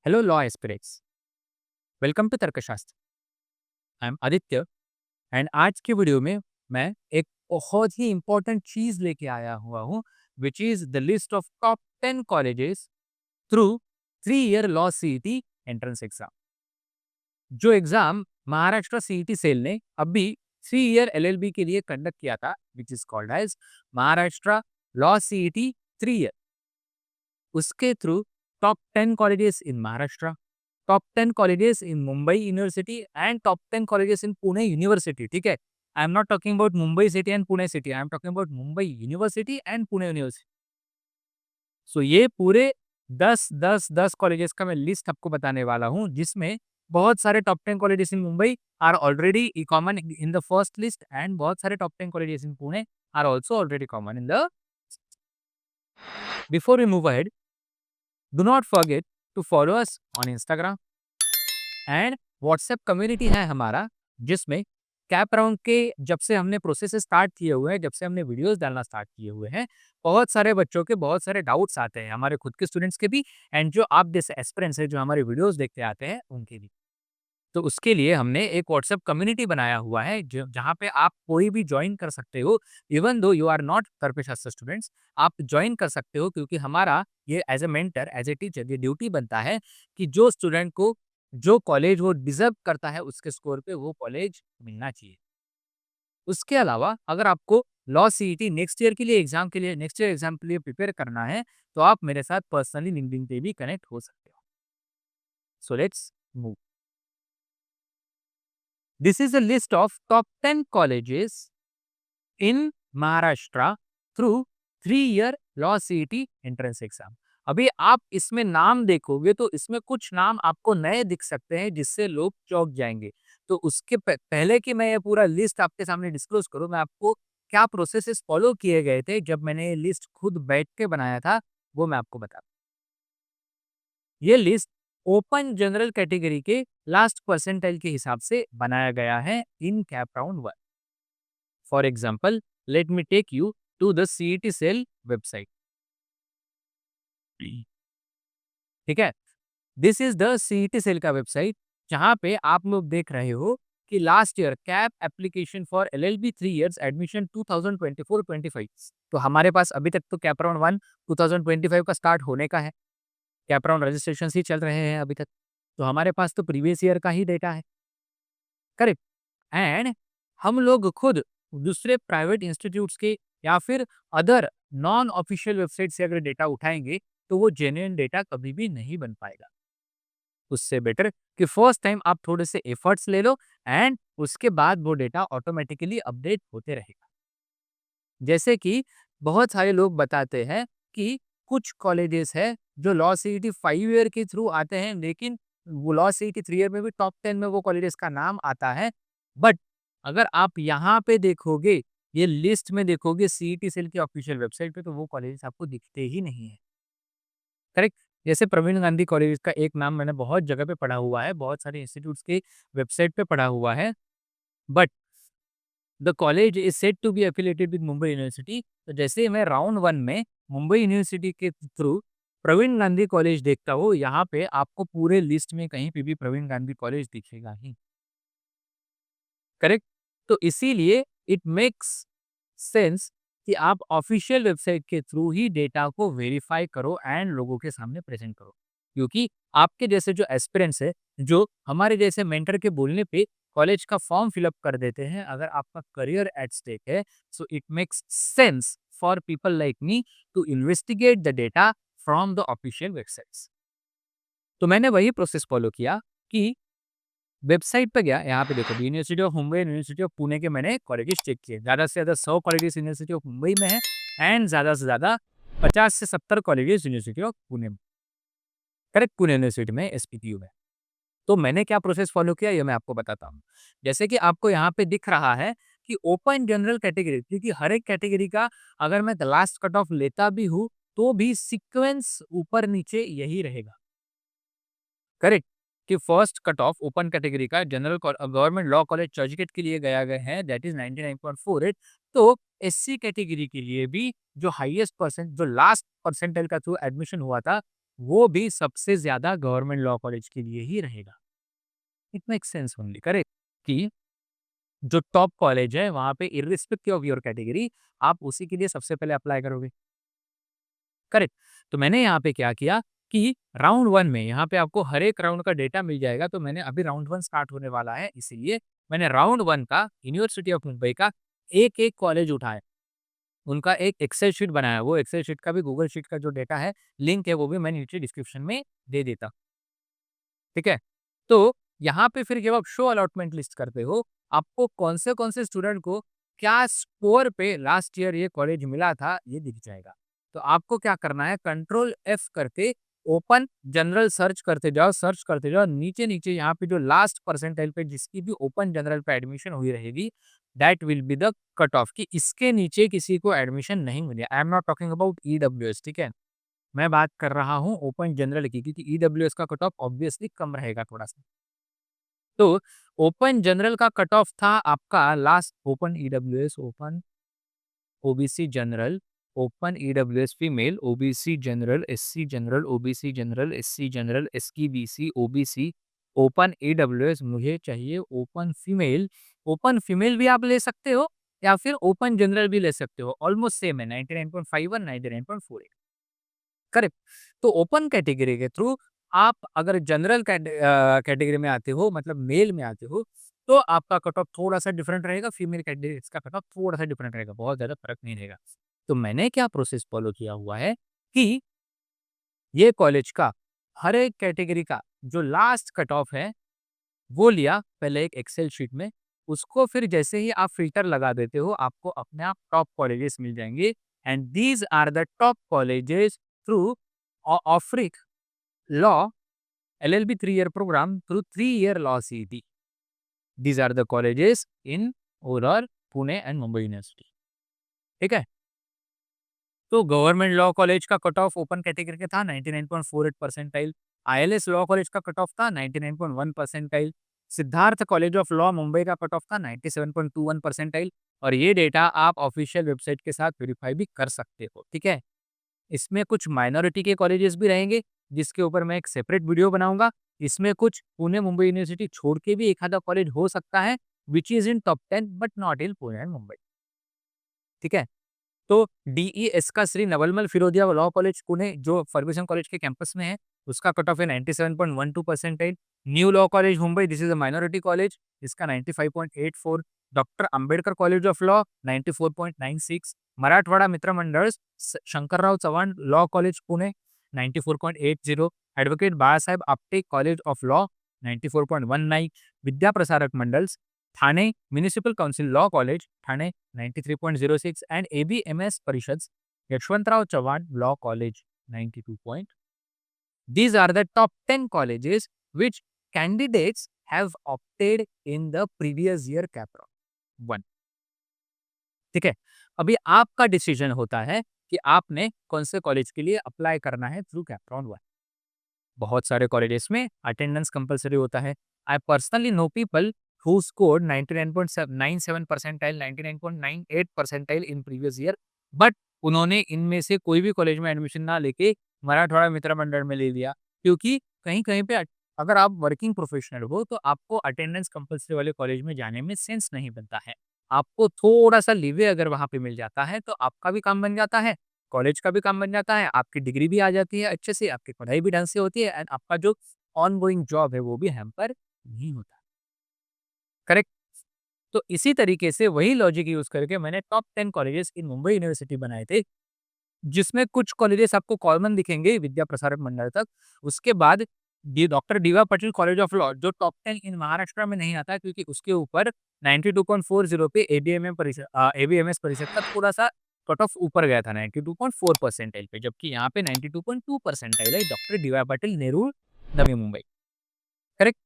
Hello law एस्पिरेट्स, welcome to तर्कशास्त्र। I am Aditya and आज की वीडियो में मैं एक बहुत ही इंपॉर्टेंट चीज लेके आया हुआ हूँ which is the list of top 10 colleges through 3 year law CET entrance exam. जो एग्जाम महाराष्ट्र सीईटी सेल ने अभी 3 ईयर एलएलबी के लिए कंडक्ट किया था which is called as Maharashtra law CET 3 year. उसके through top 10 colleges in Maharashtra, top 10 colleges in Mumbai University and top 10 colleges in Pune University। ठीक है, I am not talking about Mumbai city and Pune city, I am talking about Mumbai university and Pune university. So ये पूरे 10 colleges का मैं list आपको बताने वाला हूँ, जिसमें बहुत सारे top 10 colleges in Mumbai are already common in the first list and बहुत सारे top 10 colleges in Pune are also already common in the. Before we move ahead, do not forget to follow us on Instagram and WhatsApp community है हमारा, जिसमें cap round के जब से हमने process start किए हुए हैं, जब से हमने वीडियोस डालना स्टार्ट किए हुए हैं, बहुत सारे बच्चों के बहुत सारे डाउट्स आते हैं, हमारे खुद के स्टूडेंट्स के भी एंड जो आप जैसे एस्पिरेंट्स हैं जो हमारे वीडियोस देखते आते हैं उनके भी। तो उसके लिए हमने एक व्हाट्सएप कम्युनिटी बनाया हुआ है जहाँ पे आप कोई भी ज्वाइन कर सकते हो। Even though you are not तर्कशास्त्र स्टूडेंट्स, आप ज्वाइन कर सकते हो, क्योंकि हमारा ये as a mentor as a teacher ये ड्यूटी बनता है कि जो स्टूडेंट को जो कॉलेज वो डिजर्व करता है उसके स्कोर पे वो कॉलेज मिलना चाहिए। उसके अलावा अगर आपको law CET next year exam के लिए प्रिपेयर करना है, तो आप मेरे साथ पर्सनली लिंक्डइन पे भी कनेक्ट हो सकते हो। So let's move. This is a list of top 10 colleges in Maharashtra through 3 year Law CET entrance exam। अभी आप इसमें नाम देखोगे तो इसमें कुछ नाम आपको नए दिख सकते हैं जिससे लोग चौंक जाएंगे। तो उसके पहले कि मैं ये पूरा लिस्ट आपके सामने डिस्क्लोज करूं, मैं आपको क्या प्रोसेसेस फॉलो किए गए थे जब मैंने ये लिस्ट खुद बैठ के बनाया था, वो मैं आपको बता। ये लिस्ट ओपन जनरल कैटेगरी के लास्ट परसेंटाइल के हिसाब से बनाया गया है in CAP round 1। For example, let me take you to the CET cell website. ठीक है, this is the CET cell का वेबसाइट, जहां पे आप लोग देख रहे हो कि last year CAP application for LLB 3 years admission 2024-25। तो हमारे पास अभी तक तो कैप राउंड 1 2025 का स्टार्ट होने का है, कैप राउंड रजिस्ट्रेशन ही चल रहे हैं अभी तक, तो हमारे पास तो प्रीवियस ईयर का ही डेटा है। करेक्ट। एंड हम लोग खुद दूसरे प्राइवेट इंस्टीट्यूट्स के या फिर अदर नॉन ऑफिशियल वेबसाइट से अगर डेटा उठाएंगे तो वो जेन्युइन डेटा कभी भी नहीं बन पाएगा। उससे बेटर कि फर्स्ट टाइम आप थोड़े से एफर्ट्स ले लो एंड उसके बाद वो डेटा ऑटोमेटिकली अपडेट होते रहेगा। जैसे कि बहुत सारे लोग बताते हैं कि कुछ कॉलेजेस है जो लॉ सीईटी 5 ईयर के थ्रू आते हैं, लेकिन वो लॉ सीईटी 3 ईयर में भी टॉप 10 में वो कॉलेजेस का नाम आता है। बट अगर आप यहाँ पे देखोगे, ये लिस्ट में देखोगे सीईटी सेल की ऑफिशियल वेबसाइट पे, तो वो कॉलेजेस आपको दिखते ही नहीं है। करेक्ट। जैसे प्रवीण गांधी कॉलेज का एक नाम मैंने बहुत जगह पे पढ़ा हुआ है, बहुत सारे इंस्टीट्यूट्स के वेबसाइट पे पढ़ा हुआ है, but the college is said to be affiliated with Mumbai university. तो जैसे मैं राउंड 1 में मुंबई यूनिवर्सिटी के थ्रू प्रवीण गांधी कॉलेज देखता हूँ, यहाँ पे आपको पूरे लिस्ट में कहीं पे भी प्रवीण गांधी कॉलेज दिखेगा ही। करेक्ट। तो इसीलिए इट मेक्स सेंस कि आप ऑफिशियल वेबसाइट के थ्रू ही डेटा को वेरीफाई करो एंड लोगों के सामने प्रेजेंट करो, क्योंकि आपके जैसे जो एस्पिरेंट्स है, जो हमारे जैसे मेंटर के बोलने पे कॉलेज का फॉर्म फिलअप कर देते हैं, अगर आपका करियर एट स्टेक है, so it makes sense for people like me to investigate the data from the official websites. तो मैंने वही प्रोसेस फॉलो किया कि वेबसाइट पे गया, यहाँ पे देखो university of Mumbai, university of Pune के मैंने कॉलेजेस चेक किए। ज़्यादा से ज़्यादा 100 कॉलेजेस यूनिवर्सिटी ऑफ मुंबई में है एंड ज़्यादा से ज़्यादा 50 से 70 कॉलेजेस यूनिवर्सिटी ऑफ पुणे में। करेक्ट, पुणे यूनिवर्सिटी में एसपीटीयू में। तो मैंने क्या प्रोसेस फॉलो किया ये मैं आपको बताता हूँ। जैसे कि आपको यहाँ पे दिख रहा है कि ओपन जनरल कैटेगरी, क्योंकि हर एक कैटेगरी का अगर मैं लास्ट कट ऑफ लेता भी हूँ तो भी सीक्वेंस ऊपर नीचे यही रहेगा। करेक्ट, कि first cut off open category का general government law college Churchgate के लिए गया गया है, दैट इज 99.48। तो एससी कैटेगरी के लिए भी जो हाईएस्ट परसेंट जो लास्ट परसेंटाइल का थ्रू एडमिशन हुआ था वो भी सबसे ज़्यादा गवर्नमेंट लॉ कॉलेज के लिए ही रहेगा। It makes sense only, correct? कि जो टॉप कॉलेज है, वहाँ पे इर्रिस्पेक्टिव ऑफ योर कैटेगरी, आप उसी के लिए सबसे पहले अप्लाई करोगे, करेक्ट? तो मैंने यहाँ पे क्या किया कि राउंड 1 में यहाँ पे आपको हर एक राउंड का डेटा मिल जाएगा, तो मैंने अभी राउंड 1 स्टार्ट होने वाला है, इसीलिए मैंने राउंड 1 का यूनिवर्सिटी ऑफ मुंबई का एक-एक कॉलेज उठाया। उनका एक एक्सेल शीट बनाया, वो एक्सेल शीट का भी गूगल शीट का जो डेटा है, लिंक है, वो भी मैं नीचे डिस्क्रिप्शन में दे देता, ठीक है? तो यहाँ पे फिर जब आप शो अलॉटमेंट लिस्ट करते हो, आपको कौन से स्टूडेंट को क्या स्कोर पे लास्ट ईयर ये कॉलेज मिला था, ये दिख जाएगा। तो आपको क्या करना है, कंट्रोल एफ करके ओपन जनरल सर्च करते जाओ, नीचे-नीचे यहाँ पे जो लास्ट परसेंटाइल पे जिसकी भी ओपन जनरल पे एडमिशन हुई रहेगी, that will be the cut off कि इसके नीचे किसी को एडमिशन नहीं मिले। आई am not talking about EWS, ठीक है? मैं बात कर रहा हूँ ओपन जनरल की, क्योंकि ईडब्ल्यूएस का कट ऑफ ऑब्वियसली कम रहेगा थोड़ा-सा। तो ओपन जनरल का कट ऑफ था आपका last open EWS, open OBC general, open EWS female, OBC general, SC general, OBC general, SC general, SC BC, OBC, open EWS मुझे चाहिए ओपन फीमेल। ओपन फीमेल भी आप ले सकते हो या फिर ओपन जनरल भी ले सकते हो। ऑलमोस्ट सेम है 99.51, 99.48, करेक्ट? तो ओपन कैटेगरी के थ्रू आप अगर जनरल कैटेगरी में आते हो, मतलब मेल में आते हो, तो आपका कट ऑफ थोड़ा-सा डिफरेंट रहेगा, फीमेल कैटेगरी का कट ऑफ थोड़ा-सा डिफरेंट रहेगा, बहुत ज़्यादा फ़र्क नहीं रहेगा। तो मैंने क्या प्रोसेस फ़ॉलो किया हुआ है कि ये कॉलेज का हर एक कैटेगरी का जो लास्ट कट ऑफ है, वो लिया पहले एक एक्सेल शीट में, उसको फिर जैसे ही आप फ़िल्टर लगा देते हो, आपको अपने आप टॉप कॉलेजेस मिल जाएँगे and these are the top colleges through offering law, LLB 3-year program through 3-year law CET. These are the colleges in overall Pune and Mumbai university, ठीक है? तो गवर्नमेंट लॉ कॉलेज का कट ऑफ ओपन कैटेगरी का था 99.48 percentile, ILS law college का cut off था 99.1 percentile, Siddharth college of law Mumbai का cut off था 97.21 परसेंटाइल और ये डेटा आप ऑफिशियल वेबसाइट के साथ वेरीफाई भी कर सकते हो, ठीक है? इसमें कुछ माइनॉरिटी के कॉलेजेस भी रहेंगे, जिसके ऊपर मैं एक सेपरेट वीडियो बनाऊँगा। इसमें कुछ पुणे मुंबई यूनिवर्सिटी छोड़ के भी एक आधा कॉलेज हो सकता है, which is in top 10 but not in Pune and Mumbai, ठीक है? तो डीईएस का श्री नवलमल फिरोदिया लॉ कॉलेज पुणे जो फर्ग्यूसन कॉलेज के कैंपस में है, उसका कट ऑफ है 97.12 percentile. New law college Mumbai this is a minority college, इसका 95.84। Doctor Ambedkar college of law 94.96। Marathwada Mitra Mandal Shankarrao Chavan law college Pune 94.80। Advocate Balasaheb Apte college of law 94.19। Vidya Prasarak Mandal's Thane municipal council law college Thane 93.06 and ABMS Parishads, Yashwantrao Chavan Law College 92. These are the top 10 colleges which candidates have opted in the previous year cap round 1. ठीक है? अभी आपका decision होता है कि आपने कौन से कॉलेज के लिए अप्लाई करना है थ्रू कैप राउंड 1। बहुत सारे कॉलेजेस में अटेंडेंस कंपल्सरी होता है। I personally know people who scored 99.97 percentile, 99.98 percentile in previous year, but उन्होंने इनमें से कोई भी कॉलेज में एडमिशन ना लेके मराठवाड़ा मित्र मंडल में ले लिया, क्योंकि कहीं-कहीं पे अगर आप वर्किंग प्रोफेशनल हो, तो आपको अटेंडेंस कंपल्सरी वाले कॉलेज में जाने में सेंस नहीं बनता है। आपको थोड़ा-सा लीवे अगर वहाँ पे मिल जाता है, तो आपका भी काम बन जाता है, कॉलेज का भी काम बन जाता है, आपकी डिग्री भी आ जाती है अच्छे से, आपकी पढ़ाई भी ढंग से होती है एंड आपका जो ऑनगोइंग जॉब है वो भी हैम्पर नहीं होता। करेक्ट? तो इसी तरीके से वही लॉजिक यूज़ करके मैंने top 10 colleges in Mumbai university बनाए थे, जिसमें कुछ कॉलेजेस आपको कॉमन दिखेंगे विद्या प्रसारक मंडल तक। उसके बाद D doctor DY Patil college of law जो टॉप 10 इन महाराष्ट्र में नहीं आता, क्योंकि उसके ऊपर 92.40 पे एबीएमएस परिषद का थोड़ा-सा कट ऑफ ऊपर गया था 92.4 परसेंटाइल पे, जबकि यहाँ पे 92.2 परसेंटाइल है doctor DY Patil Nehru, Navi Mumbai. Correct?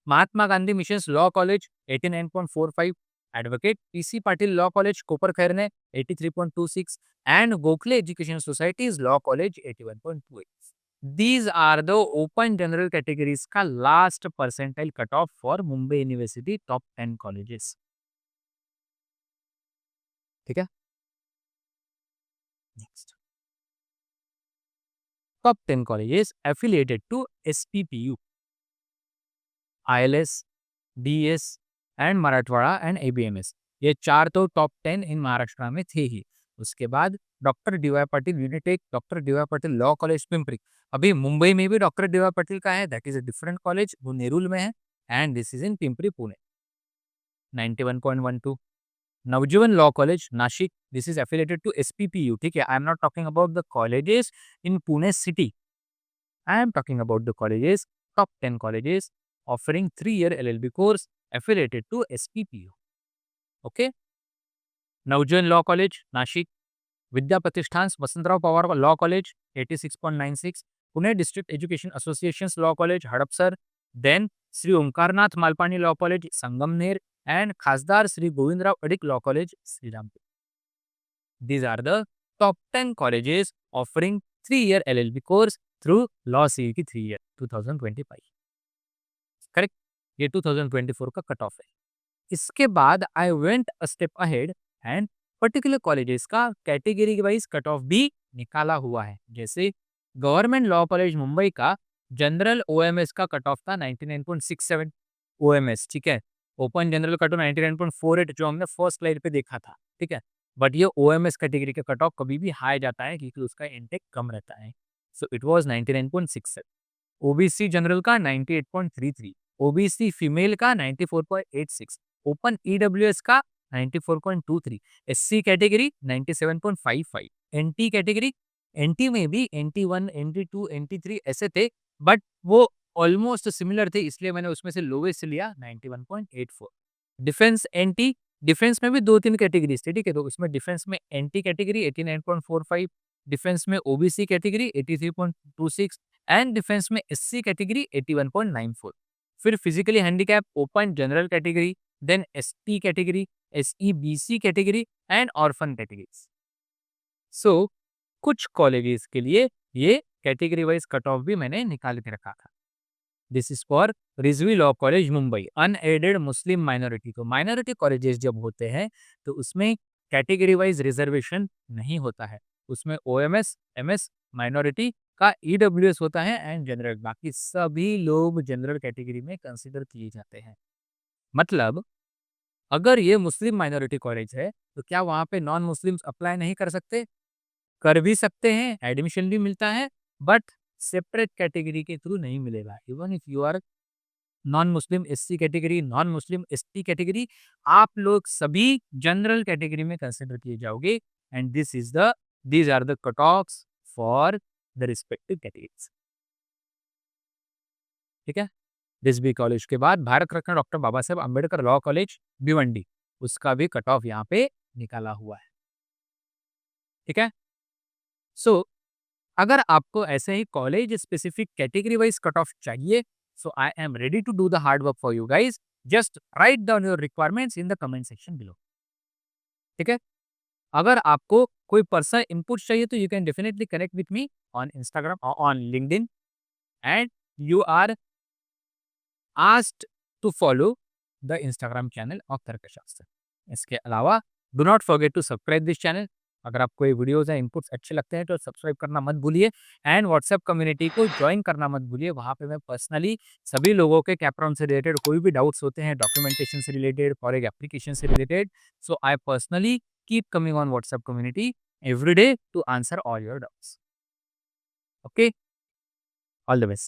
Mahatma Gandhi missions law college 89.45, advocate PC Patil law college Koparkhairane 83.26 and Gokhale Education Society's Law College 81.28. These are the open general categories का last percentile cutoff for Mumbai University top 10 colleges. ठीक है? Next top 10 colleges affiliated to SPPU, ILS, DS and Marathwada and ABMS। ये 4 तो top 10 इन महाराष्ट्र में थे ही। उसके बाद doctor D Y. Patil Unitech, doctor D Y. Patil law college Pimpri. अभी मुंबई में भी डॉक्टर डी.वाई. पाटिल का है, that is a different college, वो नेरुल में है and this is in Pimpri Pune. 91.12 Navjivan law college Nashik, this is affiliated to SPPU। ठीक है, I am not talking about the colleges in Pune city, I am talking about the colleges, top 10 colleges offering 3-year LLB course affiliated to SPPU. Okay. Navjeevan law college Nashik, Vidya Pratishthan Vasantrao Pawar law college 86.96, Pune district education association law college Hadapsar, then Shri Omkarnath Malpani law college Sangamner and खासदार Shri Govindrao Adik law college Shrirampur. These are the top 10 colleges offering 3-year LLB course through Law CET 3 year 2025। Correct, ये 2024 का cut off है। इसके बाद I went a step ahead and particular colleges का category wise cut of भी निकाला हुआ है। जैसे गवर्नमेंट लॉ कॉलेज मुंबई का जनरल OMS का कट ऑफ था 99.67 OMS। ठीक है, ओपन जनरल कट ऑफ 99.48 जो हमने फर्स्ट स्लाइड पे देखा था। ठीक है, बट ये OMS कैटेगरी का कट ऑफ कभी भी हाई जाता है क्योंकि उसका इंटेक कम रहता है। So it was 99.67। OBC general का 98.33, ओबीसी फीमेल का 94.86, ओपन ईडब्ल्यूएस का 94.23, SC category 97.55, NT category, NT में भी NT1, NT2, NT3 ऐसे थे, बट वो ऑलमोस्ट सिमिलर थे, इसलिए मैंने उसमें से लोवेस्ट लिया 91.84। डिफेंस एनटी, डिफेंस में भी 2-3 कैटेगरीज थे। ठीक है, तो उसमें डिफेंस में एनटी कैटेगरी 89.45, डिफेंस में ओबीसी कैटेगरी 83.26 एंड डिफेंस में एससी कैटेगरी 81.94। फिर physically handicap open general category, then ST category, SEBC category and orphan categories. So कुछ कॉलेजेस के लिए ये कैटेगरी वाइज कट ऑफ भी मैंने निकाल के रखा था। This is for Rizvi law college Mumbai, unaided Muslim minority. तो माइनॉरिटी कॉलेजेस जब होते हैं तो उसमें कैटेगरी वाइज रिजर्वेशन नहीं होता है, उसमें OMS, MS माइनॉरिटी का EWS होता है एंड जनरल, बाकी सभी लोग जनरल कैटेगरी में कंसिडर किए जाते हैं। मतलब अगर ये मुस्लिम माइनॉरिटी कॉलेज है तो क्या वहाँ पे नॉन मुस्लिम्स अप्लाई नहीं कर सकते? कर भी सकते हैं, एडमिशन भी मिलता है, बट सेपरेट कैटेगरी के थ्रू नहीं मिलेगा। Even if you are non Muslim SC category, non Muslim ST category, आप लोग सभी जनरल कैटेगरी में कंसिडर किए जाओगे and these are the cut offs for the respective categories. ठीक है, दिस बी कॉलेज के बाद Bharat Ratna doctor Baba Saheb Ambedkar law college Bhiwandi, उसका भी कट ऑफ यहाँ पे निकाला हुआ है। ठीक है, सो अगर आपको ऐसे ही college specific category wise cut off चाहिए, so I am ready to do the hard work for you guys. Just write down your requirements in the comment section below. ठीक है, अगर आपको कोई पर्सनल इनपुट चाहिए तो you can definitely connect with me on Instagram और on LinkedIn and you are asked to follow the Instagram channel of Tarkashastra. इसके अलावा do not forget to subscribe this channel. अगर आपको ये वीडियोस या इनपुट्स अच्छे लगते हैं तो सब्सक्राइब करना मत भूलिए एंड व्हाट्सएप कम्युनिटी को ज्वाइन करना मत भूलिए। वहाँ पे मैं पर्सनली सभी लोगों के कैप्रॉन से रिलेटेड कोई भी डाउट्स होते हैं, डॉक्यूमेंटेशन से रिलेटेड, फॉर एक एप्लीकेशन से related, so I personally keep coming on WhatsApp community every day to answer all your doubts. Okay, all the best.